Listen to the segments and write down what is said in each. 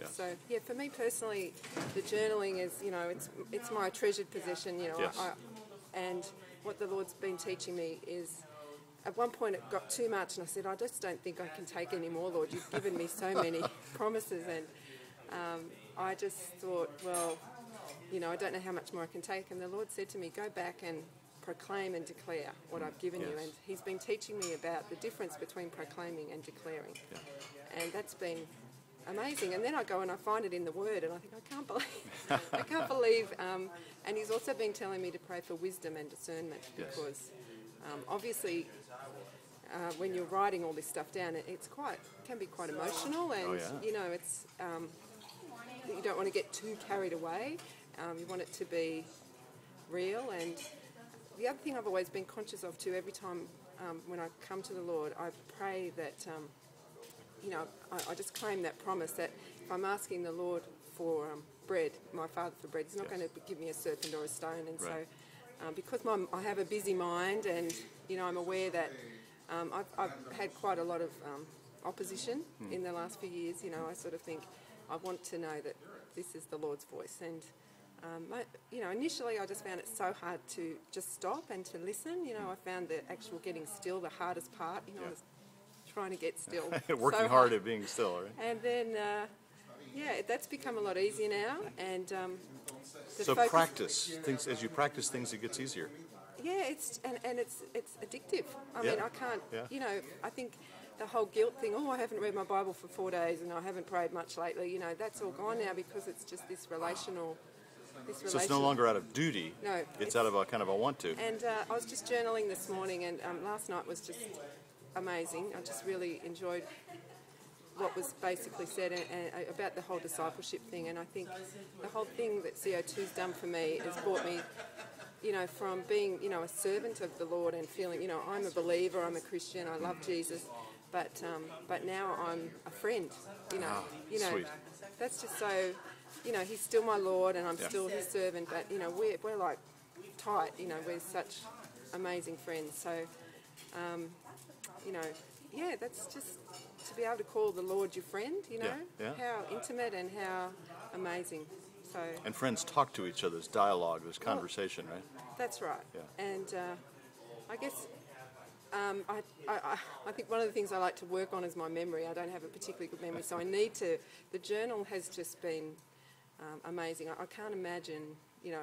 Yeah. So yeah, for me personally, the journaling is, it's my treasured possession. Yes. And what the Lord's been teaching me is, at one point it got too much, and I said, I just don't think I can take any more, Lord. You've given me so many promises, and I just thought, well, I don't know how much more I can take. And the Lord said to me, go back and proclaim and declare what I've given you. And He's been teaching me about the difference between proclaiming and declaring. Yeah. And that's been amazing. And then I go and I find it in the Word, and I think, I can't believe. And He's also been telling me to pray for wisdom and discernment, because obviously when you're writing all this stuff down, it can be quite emotional, and it's you don't want to get too carried away. You want it to be real. And the other thing I've always been conscious of too, every time when I come to the Lord, I pray that I just claim that promise that if I'm asking the Lord for bread, my Father for bread, He's not going to give me a serpent or a stone. And so because I have a busy mind, and I'm aware that I've had quite a lot of opposition in the last few years. I sort of think I want to know that this is the Lord's voice. And initially I just found it so hard to just stop and to listen. I found the actual getting still the hardest part. I was trying to get still. Working hard at being still, right? And then, that's become a lot easier now. And so practice things. As you practice things, it gets easier. Yeah, it's addictive. I mean, I can't. I think the whole guilt thing. Oh, I haven't read my Bible for 4 days, and I haven't prayed much lately. That's all gone now, because it's just this relational. So it's no longer out of duty. No, it's out of a kind of a want to. And I was just journaling this morning, and last night was just amazing. I just really enjoyed what was basically said about the whole discipleship thing. And I think the whole thing that CO2's done for me has brought me, from being, a servant of the Lord and feeling, I'm a believer, I'm a Christian, I love Jesus, but now I'm a friend. Sweet. That's just so. He's still my Lord, and I'm still His servant. But we're like tight. We're such amazing friends. So, that's just to be able to call the Lord your friend. How intimate and how amazing. So. And friends talk to each other. There's dialogue. There's conversation, right? That's right. Yeah. And I guess. I think one of the things I like to work on is my memory. I don't have a particularly good memory, so I need to. The journal has just been amazing. I can't imagine,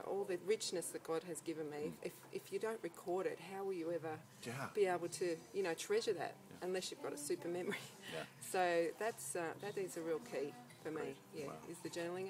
all the richness that God has given me. If you don't record it, how will you ever be able to, treasure that unless you've got a super memory? So that is a real key for me. Is the journaling.